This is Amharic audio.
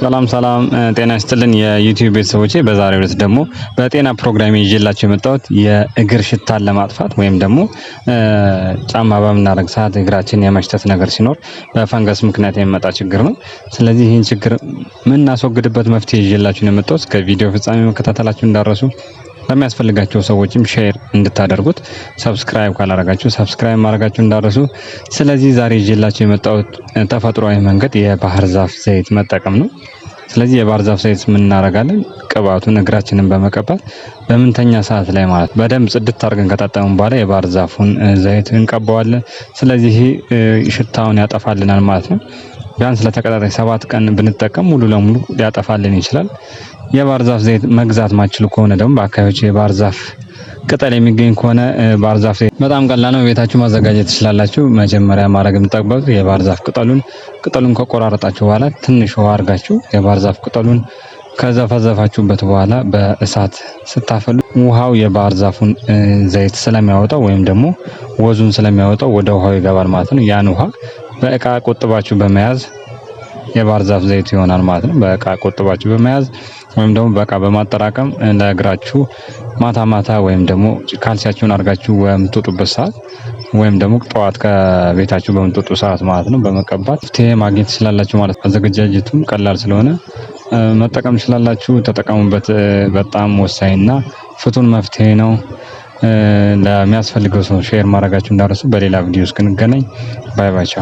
ሰላም ሰላም ጤና ይስጥልን የዩቲዩብ ቤተሰቦቼ በዛሬው ዕለት ደግሞ በጤና ፕሮግራም ይዤላችሁ የመጣሁት የእግር ሽታን ለማጥፋት ወይም ደግሞ ጫማ በምናደርግ ሰዓት እግራችን የመሽተት ነገር ሲኖር በፈንገስ ምክንያት የሚመጣ ችግር ነው። ስለዚህ ይህን ችግር የምናስወግድበት መፍትሄ ይዤላችሁ ነው የመጣሁት። እስከ ቪዲዮ ፍጻሜ መከታተላችሁ እንዳረሱ ለሚያስፈልጋቸው ሰዎችም ሼር እንድታደርጉት ሰብስክራይብ ካላረጋችሁ ሰብስክራይብ ማድረጋችሁ እንዳረሱ። ስለዚህ ዛሬ ይዤላችሁ የመጣሁት ተፈጥሯዊ መንገድ የባህር ዛፍ ዘይት መጠቀም ነው። ስለዚህ የባህር ዛፍ ዘይት ምን እናደርጋለን? ቅባቱን እግራችንን በመቀባት በምንተኛ ሰዓት ላይ ማለት በደንብ ጽድት አድርገን ከታጠብን በኋላ የባህር ዛፉን ዘይት እንቀባዋለን። ስለዚህ ሽታውን ያጠፋልናል ማለት ነው። ቢያንስ ለተከታታይ 7 ቀን ብንጠቀም ሙሉ ለሙሉ ሊያጠፋልን ይችላል። የባህር ዛፍ ዘይት መግዛት ማችሉ ከሆነ ደግሞ በአካባቢው የባህር ዛፍ ቅጠል የሚገኝ ከሆነ ባህር ዛፍ ዘይት በጣም ቀላል ነው፣ ቤታችሁ ማዘጋጀት ትችላላችሁ። መጀመሪያ ማድረግ የምትጠቅሙት የባህር ዛፍ ቅጠሉን ከቆራረጣችሁ በኋላ ትንሽ ውሃ አድርጋችሁ የባህር ዛፍ ቅጠሉን ከዘፈዘፋችሁበት በኋላ በእሳት ስታፈሉ ውሃው የባህር ዛፉን ዘይት ስለሚያወጣው ወይም ደግሞ ወዙን ስለሚያወጣው ወደ ውሃው ይገባል ማለት ነው። ያን ውሃ በእቃ ቆጥባችሁ በመያዝ የባህር ዛፍ ዘይት ይሆናል ማለት ነው። በእቃ ቆጥባችሁ በመያዝ ወይም ደግሞ በእቃ በማጠራቀም ለእግራችሁ ማታ ወይም ደግሞ ካልሲያችሁን አድርጋችሁ በምትወጡበት ሰዓት ወይም ደግሞ ጠዋት ከቤታችሁ በምትወጡ ሰዓት ማለት ነው በመቀባት መፍትሄ ማግኘት ትችላላችሁ ማለት ነው። አዘገጃጀቱም ቀላል ስለሆነ መጠቀም ትችላላችሁ። ተጠቀሙበት። በጣም ወሳኝና ፍቱን መፍትሄ ነው። ለሚያስፈልገው ሰው ሼር ማድረጋችሁ እንዳረሱ። በሌላ ቪዲዮ እስክንገናኝ ባይ ባይ ቻው።